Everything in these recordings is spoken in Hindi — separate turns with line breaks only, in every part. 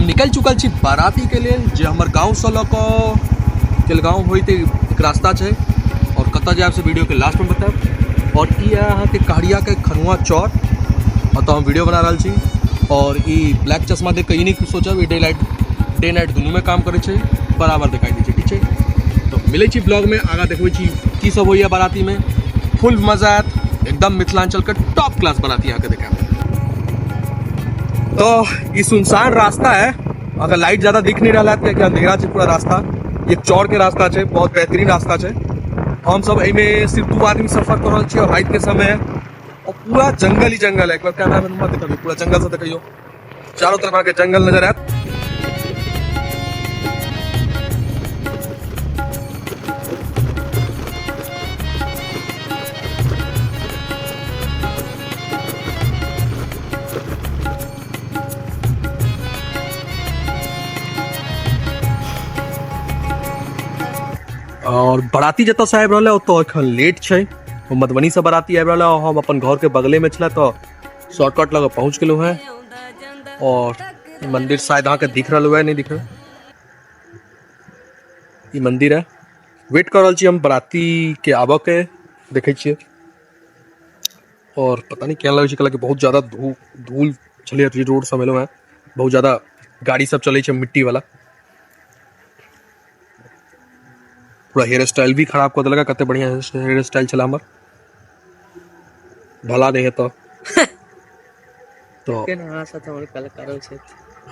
निकल चुकल छी बाराती के लिए जे हमर गाँव से लऽ कऽ केलगाँव होइते एक रास्ता है और कतऽ जाए से वीडियो के लास्ट में बताएब। और ई अहाँ के कहरिया के खनुआ चौर और तो हम वीडियो बना रहा छी। और ई ब्लैक चश्मा देख के ई नहीं सोचब डे नाइट दुनू में काम करे छे, बराबर दिखाई दै छै, ठीक है। तो मिले छी ब्लॉग में, आगा देखबै छी की सब होइए बाराती में। फुल मजा आयत, एकदम मिथिलांचल के टॉप क्लास बाराती यहाँ के देखा। तो ये सुनसान रास्ता है, अगर लाइट ज्यादा दिख नहीं रहा है क्योंकि अंधेरा है पूरा रास्ता। ये चौर के रास्ता है, बहुत बेहतरीन रास्ता है। हम सब में सिर्फ 2 आदमी सफर कर रहे और रात के समय है और पूरा जंगल ही जंगल है। एक बार कैमरा में मत देखियो, पूरा जंगल से देखियो, चारों तरफ आके जंगल नजर आयत। और बाराती जत से आबि रहा तो अखन लेट है, मधुबनी से बाराती आबि रहा और हम अपन घर के बगले में छला तो शॉर्टकट लगा पहुंच गए हैं। और मंदिर शायद अहाँ के दिख रहा है, नहीं दिख रहा, ये मंदिर है। वेट कर रहा छी हम बाराती के आबऽ के, देखे छे। और पता नहीं क्या लगे छे कि बहुत ज्यादा धूल चले रोड सब में, बहुत ज्यादा गाड़ी सब चले छे मिट्टी वाला। पूरा हेयर स्टाइल भी खराब कर दिलक, कते बढ़िया हेयर स्टाइल चला हमर, भला नहीं है तो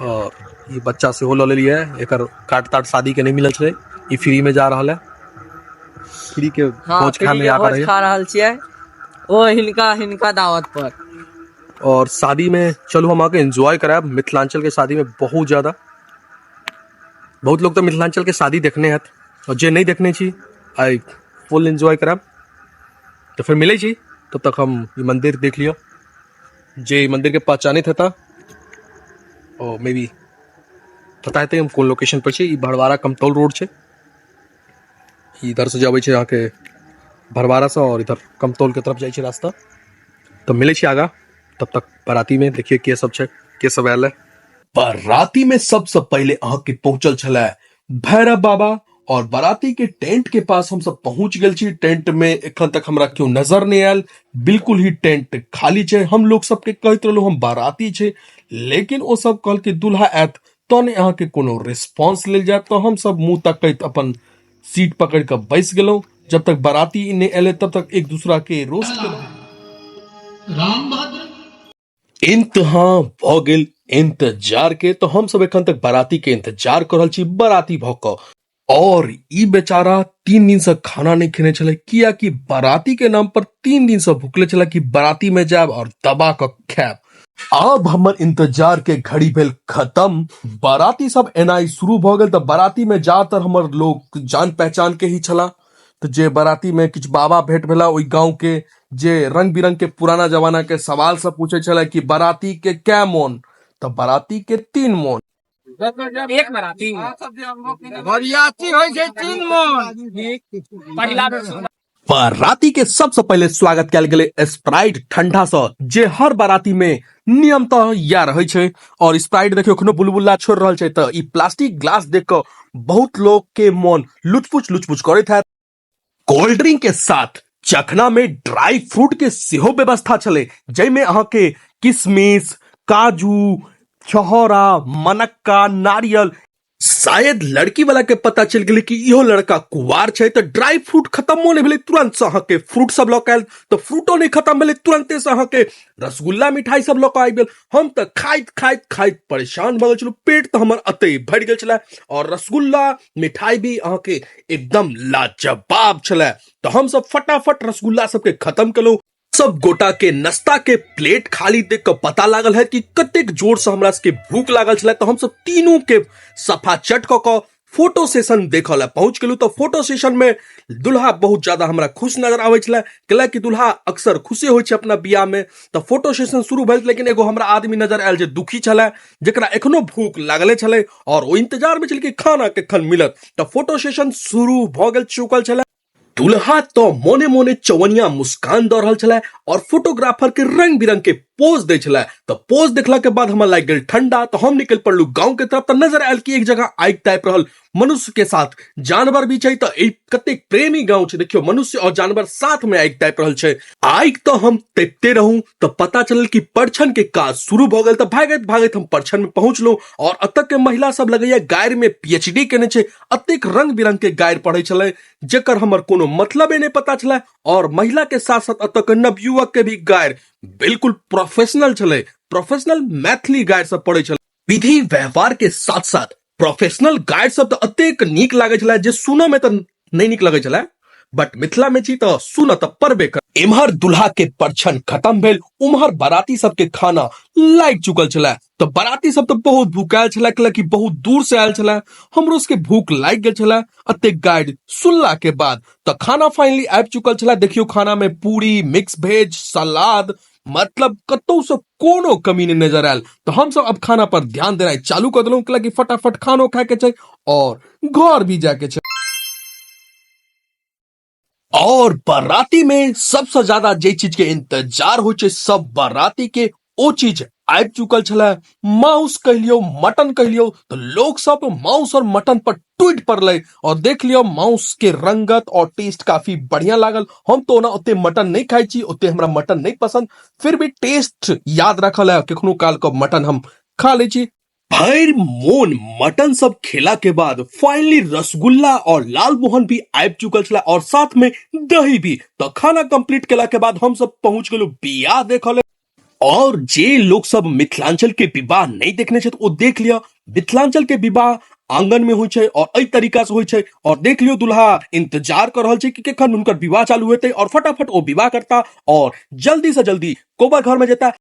और ये बच्चा से हो ले लिया है, एकर काट ताट शादी के नहीं मिलल छे, ई फ्री में जा रहा है, फ्री के भोज खा में खा रहल छियै ओ हिनका दावत पर। और शादी में चलो हम आके एंजॉय कराब। मिथिलांचल के शादी में बहुत ज्यादा, बहुत लोग तो मिथिलांचल के शादी देखने हैं और जे नहीं देखने छी आई फुल एंजॉय कराब। तो फिर मिले छी, तब तक हम ये मंदिर देख लियो, जे मंदिर के पहचाने था और मे बी पता है हम कौन लोकेशन पर छे। भड़वारा कमतौल रोड छे, इधर से जावे छे यहाँ के भड़वारा से और इधर कमतौल के तरफ जाए छे रास्ता। तो मिले छी आगा, तब तक बाराती में देखिए के सब छे, के सब आयल है। बाराती में सबसे पहले अहाँ के पहुंचल छला भैरव बाबा और बाराती के टेंट के पास हम सब पहुंच गए छी। टेंट में एखन तक हमरा क्यों नजर नहीं आयल, बिल्कुल ही टेंट खाली छे। हम लोग सबके कहते रहलो हम बाराती छे, लेकिन वो सब कल के दुल्हा आयत तो ने अहाँ के कोनो रिस्पांस लेल जात। तो हम सब मुंह तकैत अपन सीट पकड़ के बैस गेलो। जब तक बाराती ने एले तब तक एक दूसरा के रोस्ट कर रामभद्र इंतहा भ गेल इंतजार के। तो हम सब एखन तक बाराती के इंतजार कर रहल छी, बाराती भौक। और ई बेचारा 3 दिन से खाना नहीं खेने चले, किया कि बाराती के नाम पर 3 दिन से भूखले चला कि बाराती में जाब और दबा के खाब। अब हमर इंतजार के घड़ी भेल खत्म, बाराती सब एनाई शुरू भ गेल। तो बाराती में ज्यादातर हमर लोग जान पहचान के ही चला। तो जे बाराती में किछ बाबा भेंट भेला ओई गांव के, जे रंग बिरंग के पुराना जमाना के सवाल सब पूछे चला कि बाराती के क्या मोन, तो बाराती के 3 मोन।
एक बाराती बरियाती होय छै 3 मन। पहिला
बाराती के सबसे पहले स्वागत कयल गेले स्प्राइट ठंडा से, जे हर बाराती में नियमतः या रहे छै। और स्प्राइट देखियो अखनो बुलबुला छोड़ रहल छै। तो ई प्लास्टिक ग्लास देख के बहुत लोग के मन लुचपुच करैत है। कोल्ड ड्रिंक के साथ चखना में ड्राई फ्रूट के सेहो व्यवस्था चले, जैमे अहाँ के किशमिश, काजू, छहोरा, मनक्का, नारियल। शायद लड़की वाला के पता चल गए कि इहो लड़का कुवार छे। तो ड्राई फ्रूट खत्म होने भेले, तुरंत से अहाँ के फ्रूट सब लौक आयल। तो फ्रूटो नहीं खत्म भेले, तुरंते से अहाँ के रसगुल्ला मिठाई सब लौक आबि गेल। हम तो खाइत परेशान भ गेल छलु, पेट तो हमर अते भर गेल छला। और रसगुल्ला मिठाई भी अहाँ के एकदम लाजवाब छला। तो हम सब फटाफट रसगुल्ला सबके खत्म कलो। सब गोटा के नाश्ता के प्लेट खाली देख के पता लागल है कि कतेक जोर से हमरा के भूख लागल छला। तो हम सब तीनों के सफा चट क फोटो सेशन देखल है पहुंच गेलू। तो फोटो सेशन में दुल्हा बहुत ज्यादा हमरा खुश नजर आवे छला, कैला कि दुल्हा अक्सर खुशी होय छै अपना बियाह में। तो फोटो सेशन शुरू भेल, लेकिन एगो हमरा आदमी नजर आयल जे दुखी छला, जेकरा एखनो भूख लागले छले और ओ इंतजार में छल कि खाना केखन मिलत। तो फोटो सेशन शुरू भ गेल चुकल छला। दुल्हा तो मोने मोने चवनिया मुस्कान दऽ रहल छलै और फोटोग्राफर के रंग बिरंग के पोज दै छलै। तो पोज देखला के बाद हमरा लागि गेल ठंडा, तो हम निकल पड़लू गांव के तरफ। तो नजर आयल कि एक जगह आगि तापि रहल, मनुष्य के साथ जानवर भी छै। तो कतेक प्रेमी गांव छै, देखियो मनुष्य और जानवर साथ में आगि तापि रहल छै। आगि तो हम तपते रहूं तो पता चलल कि परछन के काज शुरू भ गेल। तो भागैत भागैत हम परछन में पहुंचलू और अतऽ के महिला सब लगैया गारि में पीएचडी केने छै। अतेक रंग बिरंग के गारि पढ़ै छलै जेकर हमर कोनो मतलबे नहीं पता चला। और महिला के साथ साथ अतऽ के नवयुवक के भी गारि बिल्कुल प्रोफेशनल छलै, प्रोफेशनल मैथिली गारि सब पढ़ै छलै। विधि व्यवहार के साथ साथ प्रोफेशनल गाइड सब तो अतेक नीक लागे छलै जे सुनऽ में तो नहीं नीक लगे छलै, बट मिथिला में छी तो सुनऽ तो परबे कर। इम्हर दुल्हा के परछन खत्म भेल, उम्हर बाराती सब के खाना लाग चुकल छलै। तो बाराती सब तो बहुत भूखायल छलै, कि बहुत दूर से आयल छलै। हमरो सबके भूख लाग गेल छलै अतेक गाइड सुनला के बाद। तो खाना फाइनली आबि चुकल छलै। देखियो खाना में पूरी, मिक्स वेज, सलाद, मतलब कतौ से कोनो कमी नहीं नजर आयल। तो हम सब अब खाना पर ध्यान देना चालू कर देलहुं कि फटाफट खानो खाए के छै और घर भी जाके छै। और बाराती में सबसे ज्यादा जे चीज के इंतजार हो छै, सब बाराती के ओ चीज आबि चुकल छलै। मांस कहिलियो, मटन कहिलियो। तो लोग सब मांस और मटन पर टूट पड़ले और देख लियो मांस के रंगत और टेस्ट काफी बढ़िया लागल। हम तो ना ओते मटन नहीं खाई छी, ओते हमरा मटन नहीं पसंद, फिर भी टेस्ट याद रखल है, कखनो काल को मटन हम खा ले छी। भैर मोन मटन सब खेला के बाद फाइनली रसगुल्ला और लाल मोहन भी आबि चुकल छला और साथ में दही भी। तो खाना कंप्लीट केला के बाद हम सब पहुंच गेलू बियाह देखले। और जे लोग सब मिथिलांचल के विवाह नहीं देखने छै, तो देख लिया मिथिलांचल के विवाह आंगन में होइ छै और एई तरीका से होइ छै। और देख लियो दुल्हा इंतजार कर रहल छै कि कखन उनकर विवाह चालू हेतै और फटाफट ओ विवाह करता और जल्दी से जल्दी कोबर घर में जेता।